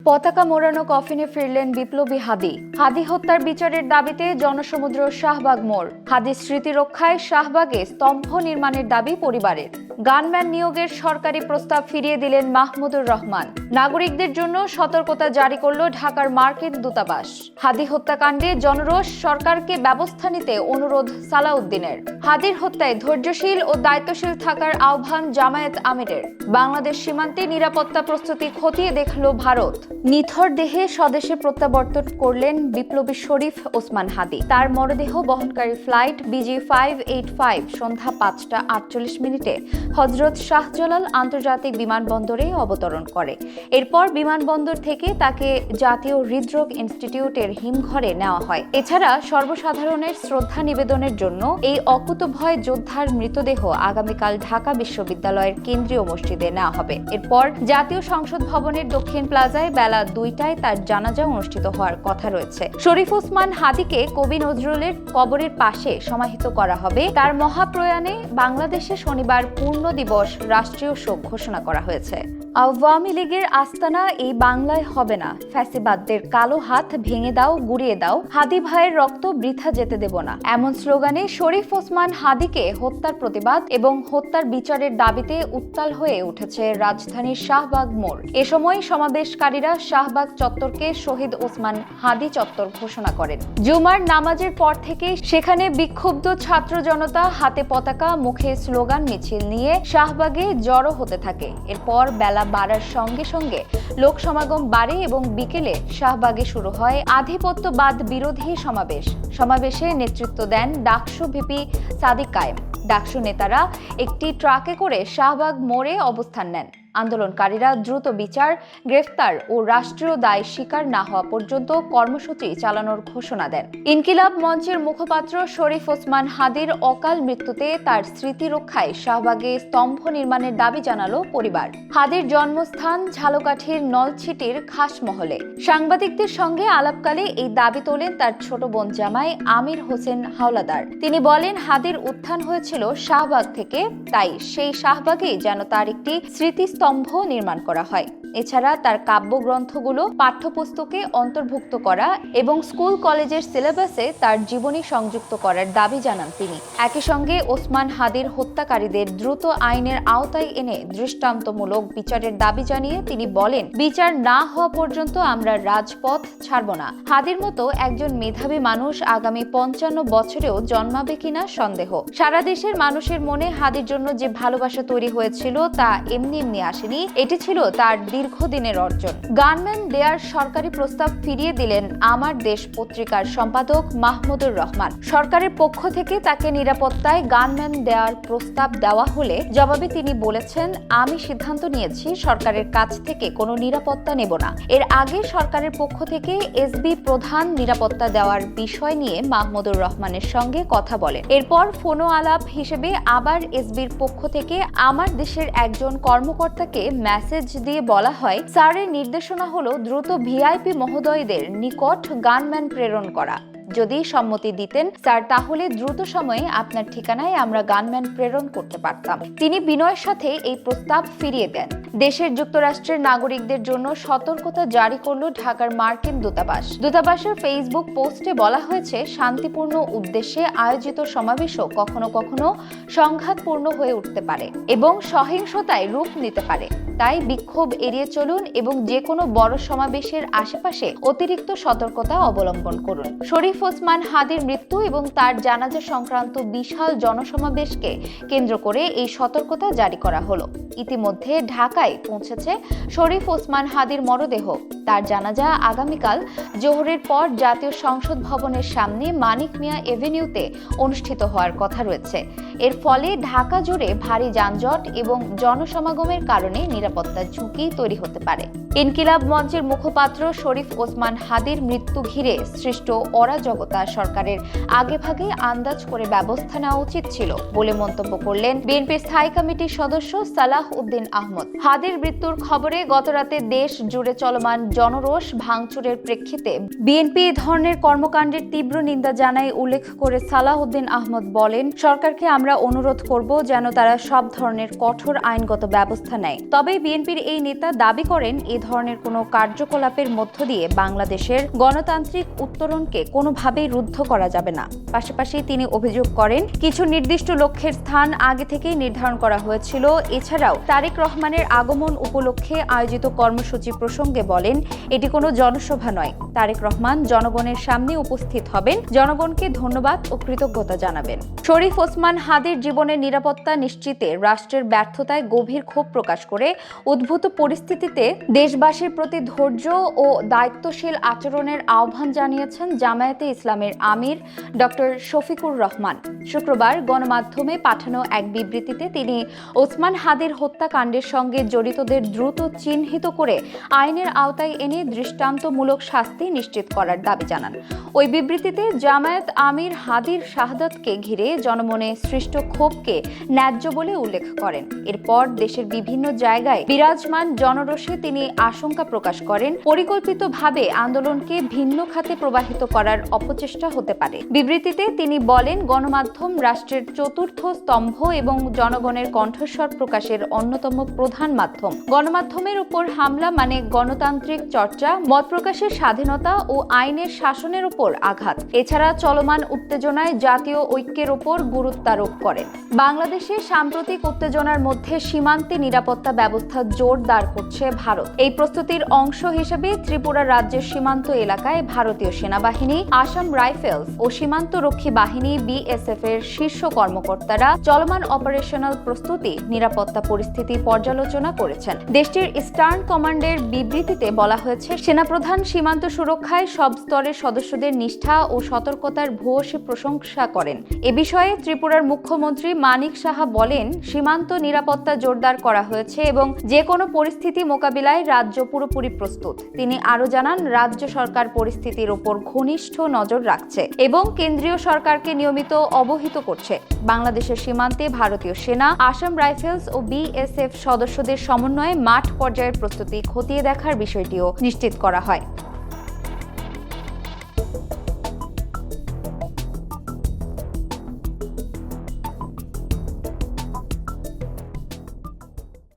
পতাকা মোড়ানো কফিনে ফিরলেন বিপ্লবী হাদি। হাদি হত্যার বিচারের দাবিতে জনসমুদ্র শাহবাগ মোড়। হাদির স্মৃতি রক্ষায় শাহবাগে স্তম্ভ নির্মাণের দাবি পরিবারের। গানম্যান নিয়োগের সরকারি প্রস্তাব ফিরিয়ে দিলেন মাহমুদুর রহমান। নাগরিকদের জন্য সতর্কতা জারি করল ঢাকার মার্কিন দূতাবাস। হাদি হত্যাকাণ্ডে জনরোষ, সরকারকে ব্যবস্থা নিতে অনুরোধ সালাউদ্দিনের। হাদির হত্যায় ধৈর্যশীল ও দায়িত্বশীল থাকার আহ্বান জামায়াত আমিরের। বাংলাদেশ সীমান্তে নিরাপত্তা প্রস্তুতি খতিয়ে দেখল ভারত। নিথর দেহে স্বদেশে প্রত্যাবর্তন করলেন বিপ্লবী শরীফ ওসমান হাদি। তার মরদেহ বহনকারী ফ্লাইট BG585 সন্ধ্যা 5টা 48 মিনিটে হযরত শাহজালাল আন্তর্জাতিক বিমানবন্দরে অবতরণ করে। এরপর বিমানবন্দর থেকে তাকে জাতীয় হৃদরোগ ইনস্টিটিউটের হিমঘরে নেওয়া হয়। এছাড়া সর্বসাধারণের শ্রদ্ধা নিবেদনের জন্য এই অকুতোভয় যোদ্ধার মৃতদেহ আগামীকাল ঢাকা বিশ্ববিদ্যালয়ের কেন্দ্রীয় মসজিদে নেওয়া হবে। এরপর জাতীয় সংসদ ভবনের দক্ষিণ প্লাজায় বেলা 2টায় তার জানাজা অনুষ্ঠিত হওয়ার কথা রয়েছে। শরীফ ওসমান হাদিকে কবি নজরুলের কবরের পাশে সমাহিত করা হবে। তার মহাপ্রয়াণে বাংলাদেশে শনিবার পূর্ণ দিবস রাষ্ট্রীয় শোক ঘোষণা করা হয়েছে। আওয়ামী লীগের আস্তানা এই বাংলায় হবে না। ফ্যাসিবাদদের কালো হাত ভেঙে দাও, গুড়িয়ে দাও। হাদি ভাইয়ের রক্ত বৃথা যেতে দেব না, এমন স্লোগানে শরীফ ওসমান হাদিকে হত্যার প্রতিবাদ এবং হত্যার বিচারের দাবিতে উত্তাল হয়ে উঠেছে রাজধানীর শাহবাগ মোড়। এ সময় সমাবেশকারীরা শাহবাগ চত্বরকে শহীদ ওসমান হাদি চত্বর ঘোষণা করেন। জুমার নামাজের পর থেকে সেখানে বিক্ষুব্ধ ছাত্র জনতা হাতে পতাকা, মুখে স্লোগান মিছিল নিয়ে শাহবাগে জড়ো হতে থাকে। এরপর বেলা বাড়ার সঙ্গে সঙ্গে লোক সমাগম বাড়ে এবং বিকেলে শাহবাগে শুরু হয় আধিপত্যবাদ বিরোধী সমাবেশে নেতৃত্ব দেন ডাকসু ভিপি সাদিক কায়েম। ডাকসু নেতারা একটি ট্রাকে করে শাহবাগ মোড়ে অবস্থান নেন। আন্দোলনকারীরা দ্রুত বিচার, গ্রেফতার ও রাষ্ট্রীয় দায় স্বীকার না হওয়া পর্যন্ত কর্মসূচি চালানোর ঘোষণা দেন। ইনকিলাব মঞ্চের মুখপাত্র শরীফ ওসমান হাদির অকাল মৃত্যুতে তার স্মৃতি রক্ষায় শাহবাগে স্তম্ভ নির্মাণের দাবি জানালো পরিবার। হাদির জন্মস্থান ঝালকাঠির নলছিটির খাসমহলে। সাংবাদিকদের সঙ্গে আলাপকালে এই দাবি তোলেন তার ছোট বোন জামাই আমির হোসেন হাওলাদার। তিনি বলেন, হাদির উত্থান হয়েছিল শাহবাগ থেকে, তাই সেই শাহবাগেই যেন তার একটি স্মৃতিস্তম্ভ নির্মাণ করা হয়। এছাড়া তার কাব্যগ্রন্থগুলো পাঠ্যপুস্তকে অন্তর্ভুক্ত করা এবং স্কুল কলেজের সিলেবাসে তার জীবনী সংযুক্ত করার দাবি জানান তিনি। একই সঙ্গে ওসমান হাদির হত্যাকারীদের দ্রুত আইনের আওতায় এনে দৃষ্টান্তমূলক বিচারের দাবি জানিয়ে তিনি বলেন, বিচার না হওয়া পর্যন্ত আমরা রাজপথ ছাড়ব না। হাদির মতো একজন মেধাবী মানুষ আগামী 55 বছরেও জন্মাবে কিনা সন্দেহ। সারা দেশের মানুষের মনে হাদির জন্য যে ভালোবাসা তৈরি হয়েছিল তা এমনি আসেনি। এটি ছিল তার দীর্ঘদিনের অর্জন। গানম্যান দেয়ার সরকারি প্রস্তাব ফিরিয়ে দিলেন আমার দেশ পত্রিকার সম্পাদক মাহমুদুর রহমান। সরকারের পক্ষ থেকে তাকে নিরাপত্তায় গানম্যান দেয়ার প্রস্তাব দেওয়া হলে জবাবে তিনি বলেছেন, আমি সিদ্ধান্ত নিয়েছি সরকারের কাছ থেকে কোনো নিরাপত্তা নেব না। এর আগে সরকারের পক্ষ থেকে এসবি প্রধান নিরাপত্তা দেওয়ার বিষয় নিয়ে মাহমুদুর রহমানের সঙ্গে কথা বলেন। এরপর ফোনো আলাপ হিসেবে আবার এসবির পক্ষ থেকে আমার দেশের একজন কর্মকর্তাকে মেসেজ দিয়ে বলা হয়, স্যারের নির্দেশনা হলো দ্রুত ভিআইপি মহোদয়দের নিকট গানম্যান প্রেরণ করা। যদি সম্মতি দিতেন স্যার, তাহলে দ্রুত সময়ে আপনার ঠিকানায় আমরা গানম্যান প্রেরণ করতে পারতাম। তিনি বিনয়ের সাথে এই প্রস্তাব ফিরিয়ে দেন। দেশের যুক্তরাষ্ট্রের নাগরিকদের জন্য সতর্কতা জারি করল ঢাকার মার্কিন দূতাবাস। দূতাবাসের ফেসবুক পোস্টে বলা হয়েছে, শান্তিপূর্ণ উদ্দেশ্যে আয়োজিত সমাবেশও কখনো কখনো সংঘাতপূর্ণ হয়ে উঠতে পারে এবং সহিংসতায় রূপ নিতে পারে। তাই বিক্ষোভ এড়িয়ে চলুন এবং যে কোনো বড় সমাবেশের আশেপাশে অতিরিক্ত সতর্কতা অবলম্বন করুন। শরীফ ওসমান হাদির মৃত্যু এবং তার জানাজা সংক্রান্ত বিশাল জনসমাবেশকে কেন্দ্র করে এই সতর্কতা জারি করা হলো। ইতিমধ্যে ঢাকায় পৌঁছেছে শরীফ ওসমান হাদির মরদেহ। তার জানাজা আগামীকাল জোহরের পর জাতীয় সংসদ ভবনের সামনে মানিক মিয়া এভিনিউতে অনুষ্ঠিত হওয়ার কথা রয়েছে। এর ফলে ঢাকা জুড়ে ভারী যানজট এবং জনসমাগমের কারণে নিরাপত্তার ঝুঁকি তৈরি হতে পারে। ইনকিলাব মঞ্চের মুখপাত্র শরীফ ওসমান হাদির মৃত্যু ঘিরে সৃষ্ট অরাজকতা সরকারের আগেভাগে আন্দাজ করে ব্যবস্থা নেওয়া উচিত ছিল বলে মন্তব্য করলেন বিএনপির স্থায়ী কমিটির সদস্য সালাহ উদ্দিন আহমদ। হাদির মৃত্যুর খবরে গতরাতে দেশ জুড়ে চলমান জনরোষ ভাঙচুরের প্রেক্ষিতে বিএনপি এই ধরনের কর্মকাণ্ডের তীব্র নিন্দা জানায় উল্লেখ করে সালাহউদ্দিন আহমদ বলেন, সরকারকে আমরা অনুরোধ করব যেন তারা সব ধরনের কঠোর আইনগত ব্যবস্থা নেয়। তবে বিএনপির এই নেতা দাবি করেন, এ ধরনের কোনো কার্যকলাপের মধ্য দিয়ে বাংলাদেশের গণতান্ত্রিক উত্তরণকে কোনোভাবেই রুদ্ধ করা যাবে না। পাশাপাশি তিনি অভিযোগ করেন, কিছু নির্দিষ্ট লক্ষ্যের স্থান আগে থেকেই নির্ধারণ করা হয়েছিল। এছাড়াও তারেক রহমানের আগমন উপলক্ষে আয়োজিত কর্মসূচি প্রসঙ্গে বলেন, এটি কোনো জনসভা নয়। তারেক রহমান জনগণের সামনে উপস্থিত হবেন, জনগণকে ধন্যবাদ ও কৃতজ্ঞতা জানাবেন। শরীফ ওসমান হাদির জীবনের নিরাপত্তা নিশ্চিতে রাষ্ট্রের ব্যর্থতায় গভীর ক্ষোভ প্রকাশ করে উদ্ভূত পরিস্থিতিতে দেশবাসীর প্রতি ধৈর্য ও দায়িত্বশীল আচরণের আহ্বান জানিয়েছেন জামায়াতে ইসলামের আমির ডক্টর শফিকুর রহমান। শুক্রবার গণমাধ্যমে পাঠানো এক বিবৃতিতে তিনি ওসমান হাদির হত্যাকাণ্ডের সঙ্গে জড়িতদের দ্রুত চিহ্নিত করে আইনের আওতায় এনে দৃষ্টান্তমূলক শাস্তি নিশ্চিত করার দাবি জানান। ওই বিবৃতিতে জামায়াত আমির হাদির শাহাদাতকে ঘিরে জনমনে সৃষ্ট ক্ষোভকে ন্যায্য বলে উল্লেখ করেন। এরপর দেশের বিভিন্ন জায়গায় বিরাজমান জনরোষে তিনি আশঙ্কা প্রকাশ করেন, পরিকল্পিতভাবে আন্দোলনকে ভিন্ন খাতে প্রবাহিত করার অপচেষ্টা হতে পারে। বিবৃতিতে তিনি বলেন, গণমাধ্যম রাষ্ট্রের চতুর্থ স্তম্ভ এবং জনগণের কণ্ঠস্বর প্রকাশের অন্যতম প্রধান মাধ্যম। গণমাধ্যমের উপর হামলা মানে গণতান্ত্রিক চর্চা, মত প্রকাশের স্বাধীনতা ও আইনের শাসনের উপর আঘাত। এছাড়া চলমান উত্তেজনায় জাতীয় ঐক্যের উপর গুরুত্বারোপ করেন। বাংলাদেশে সাম্প্রতিক উত্তেজনার মধ্যে সীমান্তে নিরাপত্তা ব্যবস্থা জোরদার করছে ভারত। এই প্রস্তুতির অংশ হিসেবে ত্রিপুরা রাজ্যের সীমান্ত এলাকায় ভারতীয় সেনাবাহিনী, আসাম রাইফেলস ও সীমান্তরক্ষী বাহিনী বিএসএফ এর শীর্ষ কর্মকর্তারা চলমান অপারেশনাল প্রস্তুতি, নিরাপত্তা পরিস্থিতি পর্যালোচনা করেছেন। দেশটির ইস্টার্ন কমান্ডের বিবৃতিতে বলা হয়েছে, সেনাপ্রধান সীমান্ত সুরক্ষায় সব স্তরের সদস্যদের নিষ্ঠা ও সতর্কতার ভূয়সী প্রশংসা করেন। এ বিষয়ে ত্রিপুরার মুখ্যমন্ত্রী মানিক সাহা বলেন, সীমান্ত নিরাপত্তা জোরদার করা হয়েছে এবং যে কোনো পরিস্থিতি মোকাবিলায় রাজ্য পুরোপুরি প্রস্তুত। তিনি আরও জানান, রাজ্য সরকার পরিস্থিতির উপর ঘনিষ্ঠ নজর রাখছে এবং কেন্দ্রীয় সরকারকে নিয়মিত অবহিত করছে। বাংলাদেশের সীমান্তে ভারতীয় সেনা, আসাম রাইফেলস ও বিএসএফ সদস্যদের সমন্বয়ে মাঠ পর্যায়ের প্রস্তুতি খতিয়ে দেখার বিষয়টিও নিশ্চিত করা হয়।